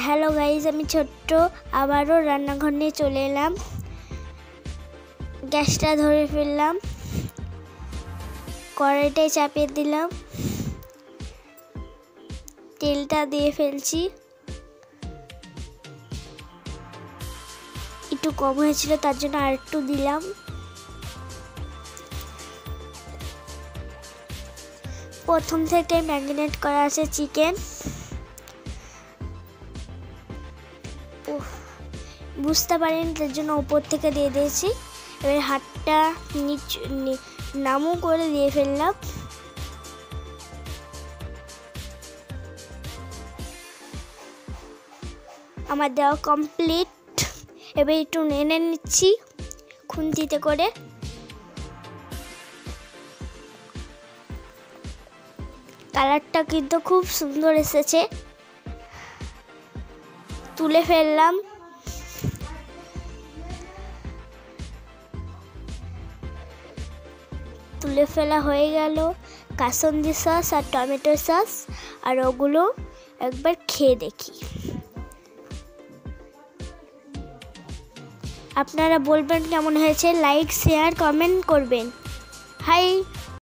Hello guys, আমি ছোট্ট আবারও রান্নাঘর নিয়ে চলে এলাম। গ্যাসটা ধরে ফেললাম, কড়াইটায় চাপিয়ে দিলাম, তেলটা দিয়ে ফেলছি। একটু কম হয়েছিল, তার জন্য আর একটু দিলাম। প্রথম থেকে ম্যারিনেট করা আছে চিকেন, বুঝতে পারিনি তার জন্য উপর থেকে দিয়ে দিয়েছি। এবার হাতটা নামু করে দিয়ে ফেললাম। আমার দেওয়া কমপ্লিট। এবার একটু নেড়ে নিচ্ছি খুন্তিতে করে। কালারটা কিন্তু খুব সুন্দর এসেছে। তুলে ফেললাম। তুলে ফেলা হয়ে গেল। কাসুন্দি সস আর টমেটো সস, আর ওগুলো একবার খেয়ে দেখি। আপনারা বলবেন কেমন হয়েছে, লাইক শেয়ার কমেন্ট করবেন। হাই।